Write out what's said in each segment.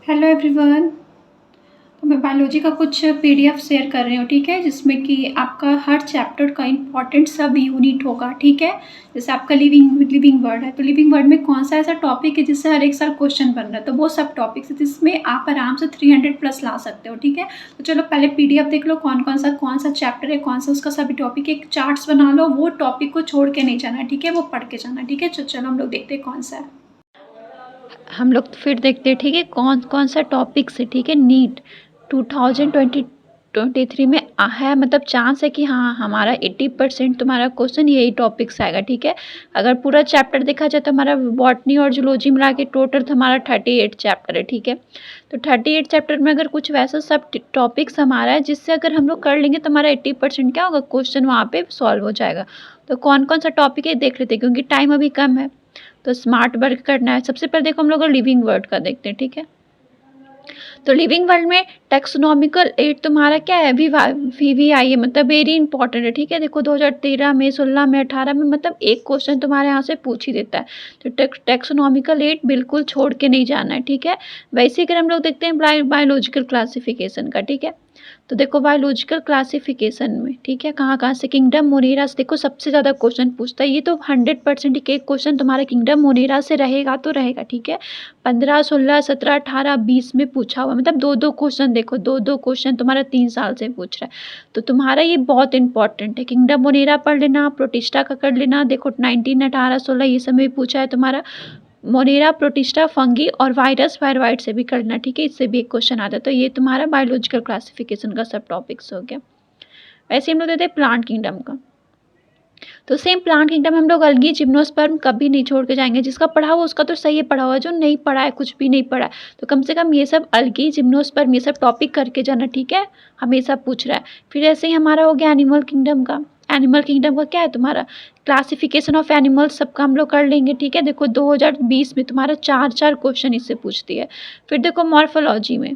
Hello everyone. तो मैं biology का कुछ पीडीएफ शेयर कर रही हूँ, ठीक है, जिसमें कि आपका हर चैप्टर का इम्पॉर्टेंट सब यूनिट होगा, ठीक है। जैसे आपका लिविंग वर्ड है, तो लिविंग वर्ड में कौन सा ऐसा टॉपिक है जिससे हर एक साल क्वेश्चन बन रहा है, तो वो सब टॉपिक्स है जिसमें आप आराम से 300 प्लस ला सकते हो, ठीक है। तो चलो पहले पीडीएफ देख लो, कौन सा चैप्टर है, कौन सा उसका सभी टॉपिक, एक चार्ट्स बना लो, वो टॉपिक को छोड़ के नहीं जाना, ठीक है, वो पढ़ के जाना, ठीक है। चलो हम लोग देखते हैं कौन सा है। हम लोग फिर देखते हैं, ठीक है, कौन कौन सा टॉपिक से, ठीक है। नीट 2023 में है, मतलब चांस है कि हाँ हमारा 80% तुम्हारा क्वेश्चन यही टॉपिक से आएगा, ठीक है। अगर पूरा चैप्टर देखा जाए तो हमारा बॉटनी और जूलॉजी मिला के टोटल हमारा 38 चैप्टर है, ठीक है। तो 38 चैप्टर में अगर कुछ वैसा सब टॉपिक्स हमारा है जिससे अगर हम लोग कर लेंगे तो हमारा 80% क्या होगा, क्वेश्चन वहाँ पे सॉल्व हो जाएगा। तो कौन कौन सा टॉपिक है देख लेते हैं, क्योंकि टाइम अभी कम है। तो स्मार्ट वर्क करना है। सबसे पहले देखो हम लोग लिविंग वर्ड का देखते हैं, ठीक है। तो लिविंग वर्ड में टेक्सोनॉमिकल एड तुम्हारा क्या है, VVI है, मतलब वेरी इंपॉर्टेंट है, ठीक है। देखो 2013 में, 16 में, 18 में, मतलब एक क्वेश्चन तुम्हारे यहाँ से पूछ ही देता है। तो टेक्सोनॉमिकल एड बिल्कुल छोड़ के नहीं जाना है, ठीक है। वैसे अगर हम लोग देखते हैं बायोलॉजिकल क्लासिफिकेशन का, ठीक है। तो देखो बायोलॉजिकल क्लासिफिकेशन में, ठीक है, कहाँ कहाँ से किंगडम मोनेरा से देखो सबसे ज़्यादा क्वेश्चन पूछता है। ये तो 100% एक क्वेश्चन तुम्हारा किंगडम मोनेरा से रहेगा तो रहेगा, ठीक है। 15, 16, 17, 18, 20 में पूछा हुआ, मतलब दो क्वेश्चन, देखो दो क्वेश्चन तुम्हारा 3 साल से पूछ रहा है। तो तुम्हारा ये बहुत इंपॉर्टेंट है। किंगडम मोनेरा पढ़ लेना, प्रोटिस्टा का कर लेना। देखो 19, 18, 16 ये सब में पूछा है तुम्हारा। मोनेरा, प्रोटिस्टा, फंगी और वायरस वायरवाइड से भी करना, ठीक है, इससे भी एक क्वेश्चन आता है। तो ये तुम्हारा बायोलॉजिकल क्लासिफिकेशन का सब टॉपिक्स हो गया। वैसे हम लोग देते हैं प्लांट किंगडम का। तो सेम प्लांट किंगडम हम लोग अलगी, जिम्नोस्पर्म कभी नहीं छोड़ के जाएंगे। जिसका पढ़ा हुआ उसका तो सही है, पढ़ा हुआ, जो नहीं पढ़ा है, कुछ भी नहीं पढ़ा है, तो कम से कम ये सब अलगी, जिम्नोस्पर्म, ये सब टॉपिक करके जाना, ठीक है। हमेशा पूछ रहा है। फिर ऐसे ही हमारा हो गया एनिमल किंगडम का। एनिमल किंगडम का क्या है तुम्हारा, क्लासिफिकेशन ऑफ एनिमल्स सबका हम लोग कर लेंगे, ठीक है। देखो 2020 में तुम्हारा 4 क्वेश्चन इससे पूछती है। फिर देखो मॉर्फोलॉजी में,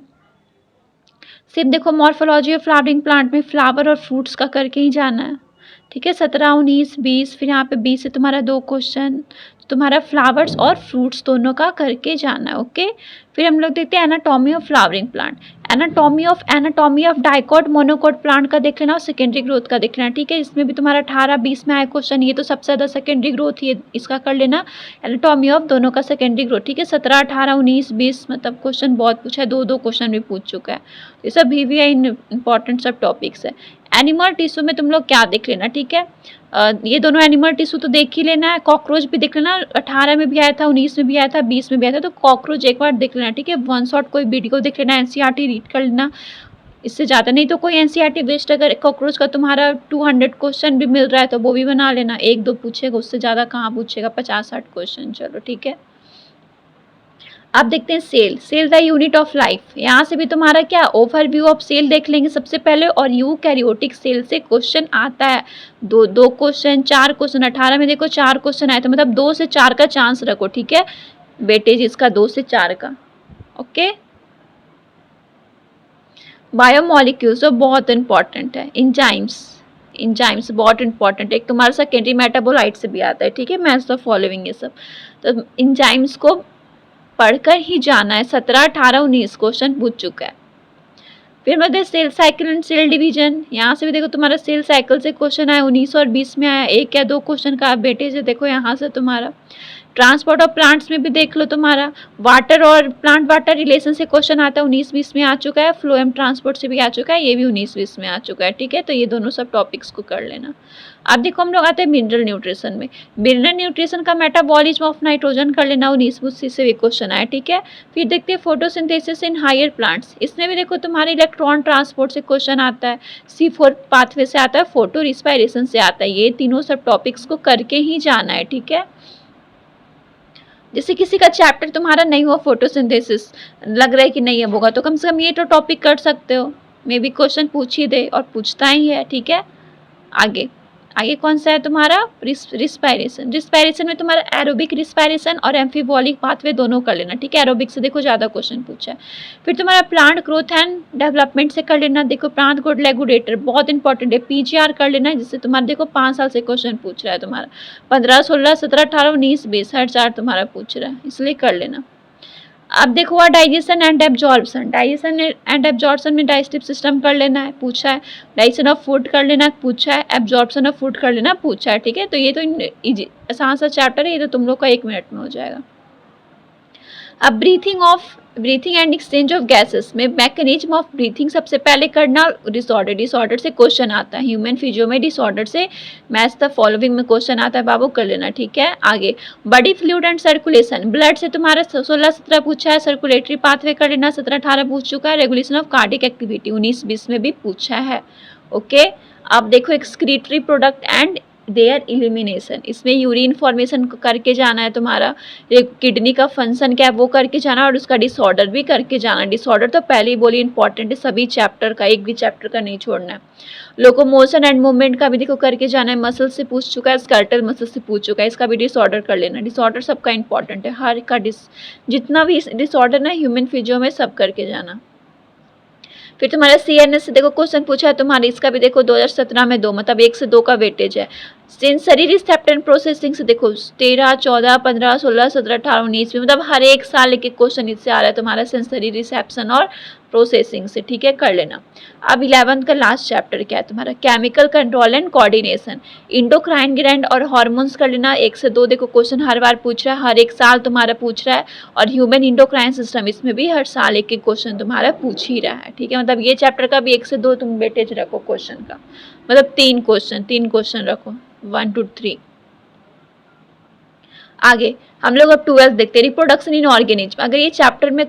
सिर्फ देखो मॉर्फोलॉजी और फ्लावरिंग प्लांट में फ्लावर और फ्रूट्स का करके ही जाना है, ठीक है। 17, 19, 20, फिर यहाँ पे 20 से तुम्हारा 2 क्वेश्चन, तुम्हारा फ्लावर्स और फ्रूट्स दोनों का करके जाना है, ओके। फिर हम लोग देखते हैं anatomy of flowering plant. Anatomy of dicot monocot plant का देख लेना और सेकेंडरी ग्रोथ का देख लेना, ठीक है। इसमें भी तुम्हारा 18, 20 में आया क्वेश्चन, ये तो सबसे ज़्यादा सेकेंडरी ग्रोथ ही है, इसका कर लेना। एनाटॉमी ऑफ दोनों का सेकेंडरी ग्रोथ, ठीक है। 17, 18, 19, 20, मतलब क्वेश्चन बहुत पूछा है, दो क्वेश्चन भी पूछ चुका है। ये सब VVI इंपॉर्टेंट सब टॉपिक्स है। एनिमल टिश्यू में तुम लोग क्या देख लेना, ठीक है। ये दोनों एनिमल टिश्यू तो देख ही लेना है। कॉकरोच भी देख लेना, 18 में भी आया था, 19 में भी आया था, 20 में भी आया था। तो कॉकरोच एक बार देख लेना, ठीक है। वन शॉट कोई वीडियो देख लेना, NCERT रीड कर लेना, इससे ज़्यादा नहीं तो कोई NCERT बेस्ड अगर कॉकरोच का तुम्हारा 200 क्वेश्चन भी मिल रहा है तो वो भी बना लेना। 1-2 पूछेगा, उससे ज़्यादा कहाँ पूछेगा, 50-60 क्वेश्चन, चलो ठीक है। अब देखते हैं cell the unit of life. यहाँ से भी तुम्हारा क्या ओवरव्यू ऑफ सेल देख लेंगे सबसे पहले। और यूकैरियोटिक सेल से क्वेश्चन आता है, दो क्वेश्चन, 4 क्वेश्चन। 18 में देखो 4 क्वेश्चन आए थे, मतलब 2 से 4 का चांस रखो, ठीक है, वेटेज इसका 2 से 4 का, ओके। बायोमोलिक्यूल्स तो बहुत इंपॉर्टेंट है। इंजाइम्स बहुत इंपॉर्टेंट है। एक तुम्हारा सेकेंडरी मेटाबोलाइट से भी आता है, ठीक है, मैच द फॉलोइंग, ये सब। तो इंजाइम्स को पढ़कर ही जाना है। 17, 18, 19 क्वेश्चन पूछ चुका है। फिर मतलब cell cycle and cell division, यहाँ से भी देखो तुम्हारा सेल साइकिल से क्वेश्चन आया, 19 और 20 में आया। 1 या 2 क्वेश्चन का बेटे से देखो यहाँ से तुम्हारा। ट्रांसपोर्ट ऑफ प्लांट्स में भी देख लो तुम्हारा, वाटर और प्लांट वाटर रिलेशन से क्वेश्चन आता है, 19-20 में आ चुका है। फ्लोएम ट्रांसपोर्ट से भी आ चुका है, ये भी 19-20 में आ चुका है, ठीक है। तो ये दोनों सब टॉपिक्स को कर लेना। अब देखो हम लोग आते हैं मिनरल न्यूट्रिशन में। मिनरल न्यूट्रिशन का मेटाबॉलिज्म ऑफ नाइट्रोजन कर लेना, 19-20 से भी क्वेश्चन आया, ठीक है। फिर देखते हैं फोटोसिंथेसिस इन हायर प्लांट्स। इसमें भी देखो तुम्हारे इलेक्ट्रॉन ट्रांसपोर्ट से क्वेश्चन आता है, C4 पाथवे से आता है, फोटो रिस्पायरेशन से आता है। ये तीनों सब टॉपिक्स को करके ही जाना है, ठीक है। जैसे किसी का चैप्टर तुम्हारा नहीं हुआ फोटोसिंथेसिस, लग रहा है कि नहीं अब होगा, तो कम से कम ये तो टॉपिक कर सकते हो। मे बी क्वेश्चन पूछ ही दे, और पूछता ही है, ठीक है। आगे कौन सा है तुम्हारा रिस्पायरेशन में तुम्हारा एरोबिक रिस्पायरेशन और एम्फीबॉलिक पाथवे दोनों कर लेना, ठीक है। एरोबिक से देखो ज़्यादा क्वेश्चन पूछा है। फिर तुम्हारा प्लांट ग्रोथ एंड डेवलपमेंट से कर लेना। देखो प्लांट ग्रोथ रेगुलेटर बहुत इंपॉर्टेंट है, PGR कर लेना, जिससे तुम्हारा देखो 5 साल से क्वेश्चन पूछ रहा है तुम्हारा। 15, 16, 17, 18, 19, 20 हर 4 तुम्हारा पूछ रहा है, इसलिए कर लेना। अब देखो digestion and absorption, digestion and absorption में डाइजेस्टिव सिस्टम कर लेना है, पूछा है। डाइजेशन ऑफ फूड कर लेना पूछा है। एब्जॉर्प्शन ऑफ फूड कर लेना पूछा है, ठीक है। तो ये तो इजी आसान सा चैप्टर है, ये तो तुम लोग का 1 मिनट में हो जाएगा। अब breathing and exchange of gases में मैकेनिज्म ऑफ ब्रीथिंग सबसे पहले करना। डिसऑर्डर से क्वेश्चन आता है, ह्यूमन फिजियो में डिसऑर्डर से मैच द फॉलोइंग में क्वेश्चन आता है बाबू, कर लेना, ठीक है। आगे body fluid and circulation, blood से तुम्हारा 16-17 पूछा है। सर्कुलेटरी पाथवे कर लेना, 17-18 पूछ चुका है। रेगुलेशन ऑफ कार्डियक एक्टिविटी 19-20 में भी पूछा है, ओके। अब देखो excretory product and their elimination, इसमें यूरिन फॉर्मेशन करके जाना है तुम्हारा। किडनी का फंक्शन क्या है वो करके जाना, और उसका डिसऑर्डर भी करके जाना। डिसऑर्डर तो पहले ही बोली इंपॉर्टेंट है सभी चैप्टर का, एक भी चैप्टर का नहीं छोड़ना है। लोकोमोशन एंड मूवमेंट का भी देखो करके जाना है। मसल से पूछ चुका है, स्कर्टल मसल से पूछ चुका है, इसका भी डिसऑर्डर कर लेना। डिसऑर्डर सबका इंपॉर्टेंट है, हर का जितना भी डिसऑर्डर ना ह्यूमन फिजियो में सब करके जाना। फिर तुम्हारा CNS से देखो क्वेश्चन पूछा है तुम्हारे, इसका भी देखो 2017 में 2, मतलब 1 से 2 का वेटेज है। सेंसरी रिसेप्टर प्रोसेसिंग से देखो 13, 14, 15, 16, 17, 18, 19 में, मतलब हर एक साल एक क्वेश्चन इससे आ रहा है तुम्हारा सेंसरी रिसेप्शन और प्रोसेसिंग से, ठीक है, कर लेना। अब 11th का लास्ट चैप्टर क्या है तुम्हारा, chemical control and coordination, endocrine gland और हार्मोन्स कर लेना। 1 से 2 देखो क्वेश्चन हर बार पूछ रहा है, हर एक साल तुम्हारा पूछ रहा है। और ह्यूमन इंडोक्राइन सिस्टम, इसमें भी हर साल एक क्वेश्चन तुम्हारा पूछ ही रहा है, ठीक है। मतलब ये चैप्टर का भी 1 से 2 तुम वेटेज रखो क्वेश्चन का, मतलब 3 क्वेश्चन रखो, 1 to 3। आगे हम लोग अब 12th देखते हैं, रिप्रोडक्शन इन ऑर्गेनिज्म। अगर ये चैप्टर में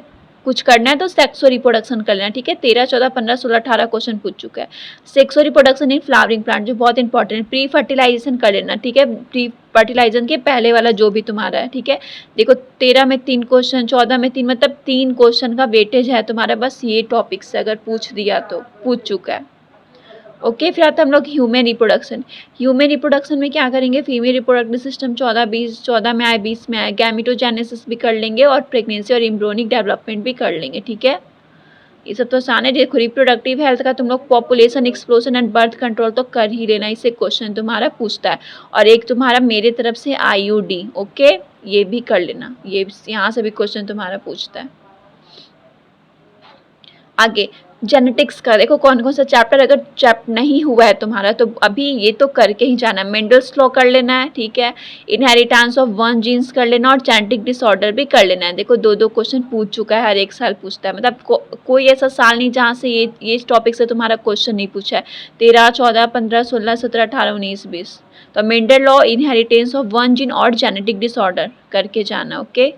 कुछ करना है तो सेक्सो रिप्रोडक्शन कर लेना, ठीक है। 13, 14, 15, 16, 18 क्वेश्चन पूछ चुका है। सेक्सो रिप्रोडक्शन इन फ्लावरिंग प्लांट जो बहुत इंपॉर्टेंट है। प्री फर्टिलाइजेशन कर लेना, ठीक है, प्री फर्टिलाइजेशन के पहले वाला जो भी तुम्हारा है, ठीक है। देखो 13 में 3 क्वेश्चन, 14 में 3, मतलब 3 क्वेश्चन का वेटेज है तुम्हारा, बस ये टॉपिक से अगर पूछ दिया तो पूछ चुका है, ओके। फिर आता है हम लोग ह्यूमन रिप्रोडक्शन में क्या करेंगे, फीमेल रिप्रोडक्टिव सिस्टम 14 में आए, 20 में आए। गैमेटोजेनेसिस भी कर लेंगे और प्रेगनेंसी और एम्ब्रियोनिक डेवलपमेंट भी कर लेंगे, ठीक है। ये सब तो आसान है। देखो रिप्रोडक्टिव हेल्थ का तुम लोग population explosion and birth control तो कर ही लेना, इससे क्वेश्चन तुम्हारा पूछता है। और एक तुम्हारा मेरे तरफ से IUD, ओके, ये भी कर लेना, ये यहाँ से भी क्वेश्चन तुम्हारा पूछता है। आगे जेनेटिक्स का देखो कौन कौन सा चैप्टर अगर चैप्टर नहीं हुआ है तुम्हारा तो अभी ये तो करके ही जाना है। मेंडल्स लॉ कर लेना है, ठीक है। इनहेरिटेंस ऑफ 1 जीन्स कर लेना और जेनेटिक डिसऑर्डर भी कर लेना है। देखो 2-2 क्वेश्चन पूछ चुका है, हर एक साल पूछता है, मतलब कोई ऐसा साल नहीं जहाँ से ये टॉपिक से तुम्हारा क्वेश्चन नहीं पूछा है। 13, 14, 15, 16, 17, 18, 19, 20। तो Mendel law, inheritance of 1 gene और जेनेटिक डिसऑर्डर करके जाना, ओके।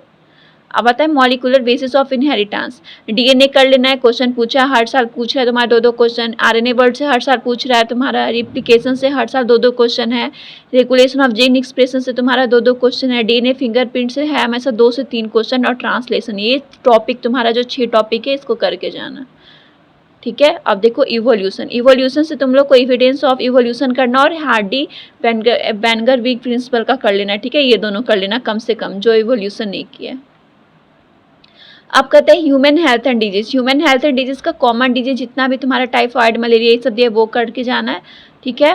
अब आता है molecular basis of inheritance. DNA कर लेना है, क्वेश्चन पूछा है, हर साल पूछ रहा है तुम्हारा 2-2 क्वेश्चन। RNA वर्ड से हर साल पूछ रहा है तुम्हारा। रिप्लिकेशन से हर साल 2-2 क्वेश्चन है। रेगुलेशन ऑफ जीन एक्सप्रेशन से तुम्हारा 2-2 क्वेश्चन है। DNA फिंगरप्रिंट से है हमेशा 2 से 3 क्वेश्चन। और ट्रांसलेशन, ये टॉपिक तुम्हारा जो 6 टॉपिक है इसको करके जाना, ठीक है। अब देखो इवोल्यूशन से तुम लोग को एविडेंस ऑफ इवोल्यूशन करना और हार्डी वेंगर विग प्रिंसिपल का कर लेना, ठीक है। ये दोनों कर लेना कम से कम जो इवोल्यूशन नहीं किया है। अब कहते हैं ह्यूमन हेल्थ एंड डिजीज का कॉमन डिजीज जितना भी तुम्हारा टाइफाइड, मलेरिया ये सब दिए वो करके जाना है, ठीक है,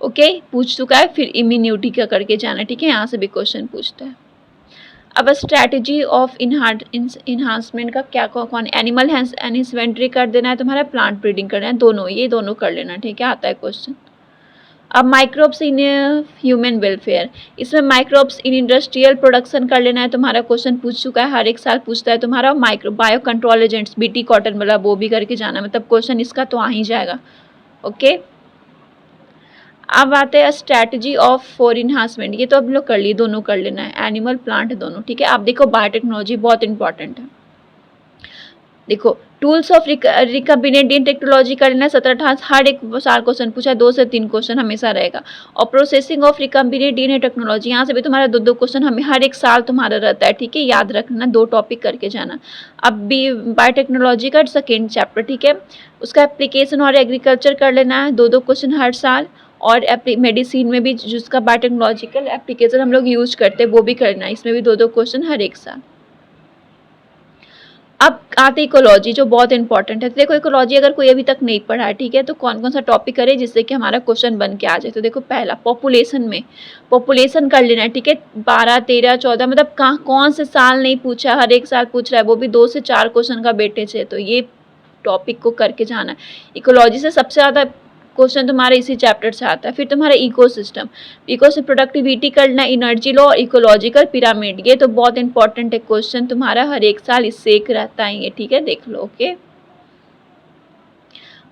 ओके, पूछ चुका है। फिर इम्यूनिटी का करके जाना है, ठीक है, यहाँ से भी क्वेश्चन पूछता है। अब स्ट्रैटेजी ऑफ इन्हांसमेंट का क्या कौन, एनिमल इन्वेंट्री कर देना है तुम्हारा, प्लांट ब्रीडिंग करना है, दोनों ये दोनों कर लेना, ठीक है, आता है क्वेश्चन। अब माइक्रोब्स इन ह्यूमन वेलफेयर, इसमें माइक्रोब्स इन इंडस्ट्रियल प्रोडक्शन कर लेना है तुम्हारा, क्वेश्चन पूछ चुका है, हर एक साल पूछता है तुम्हारा। Micro bio control agents, BT cotton वाला वो भी करके जाना, मतलब क्वेश्चन इसका तो आ ही जाएगा, ओके। अब आते हैं स्ट्रैटेजी ऑफ फॉर इन्हांसमेंट, ये तो अब लोग कर लिए, दोनों कर लेना है, एनिमल प्लांट दोनों, ठीक है। अब देखो बायोटेक्नोलॉजी बहुत इंपॉर्टेंट है। देखो टूल्स ऑफ रिकम्बिनेंट टेक्नोलॉजी कर लेना, 17-18 हर एक साल क्वेश्चन पूछा, 2 से 3 क्वेश्चन हमेशा रहेगा। और processing of recombinant DNA technology, यहाँ से भी तुम्हारा 2-2 क्वेश्चन हमें हर एक साल तुम्हारा रहता है, ठीक है, याद रखना, 2 टॉपिक करके जाना। अब भी बायोटेक्नोलॉजी का 2nd चैप्टर, ठीक है, उसका एप्लीकेशन और एग्रीकल्चर कर लेना है, 2-2 क्वेश्चन हर साल। और मेडिसिन में भी जिसका बायोटेक्नोलॉजिकल एप्लीकेशन हम लोग यूज करते हैं वो भी करना है, इसमें भी 2-2 क्वेश्चन हर एक साल। अब आते इकोलॉजी जो बहुत इंपॉर्टेंट है। तो देखो इकोलॉजी अगर कोई अभी तक नहीं पढ़ा है, ठीक है, तो कौन कौन सा टॉपिक करे जिससे कि हमारा क्वेश्चन बन के आ जाए। तो देखो पहला पॉपुलेशन में पॉपुलेशन कर लेना है, ठीक है। 12, 13, 14 मतलब कहाँ कौन से साल नहीं पूछा, हर एक साल पूछ रहा है, वो भी 2 से 4 क्वेश्चन का वेटेज है। तो ये टॉपिक को करके जाना है। इकोलॉजी से सबसे ज़्यादा क्वेश्चन तुम्हारे इसी चैप्टर से आता है। फिर तुम्हारा इकोसिस्टम, इको से प्रोडक्टिविटी करना, एनर्जी लॉ और इकोलॉजिकल पिरामिड, ये तो बहुत इंपॉर्टेंट है क्वेश्चन तुम्हारा, हर एक साल इससे एक रहता है ये, ठीक है, देख लो। ओके,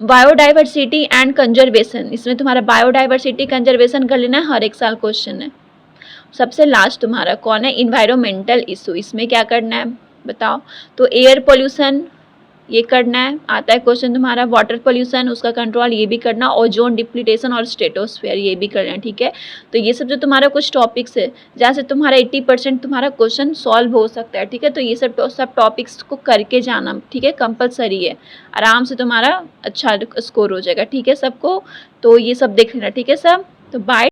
बायोडाइवर्सिटी एंड कंजर्वेशन, इसमें तुम्हारा बायोडाइवर्सिटी कंजर्वेशन कर लेना है, हर एक साल क्वेश्चन है। सबसे लास्ट तुम्हारा कौन है, इन्वायरमेंटल इशू, इसमें क्या करना है बताओ। तो एयर पोल्यूशन ये करना है, आता है क्वेश्चन तुम्हारा। वाटर पोल्यूशन उसका कंट्रोल ये भी करना, ओजोन डिप्लीटेशन और स्ट्रेटोस्फेयर ये भी करना है, ठीक है। तो ये सब जो तुम्हारा कुछ टॉपिक्स है जहाँ से तुम्हारा 80% तुम्हारा क्वेश्चन सॉल्व हो सकता है, ठीक है। तो ये सब टॉपिक्स को करके जाना, ठीक है, कंपलसरी है, आराम से तुम्हारा अच्छा स्कोर हो जाएगा, ठीक है सबको। तो ये सब देख लेना, ठीक है सब। तो बाय।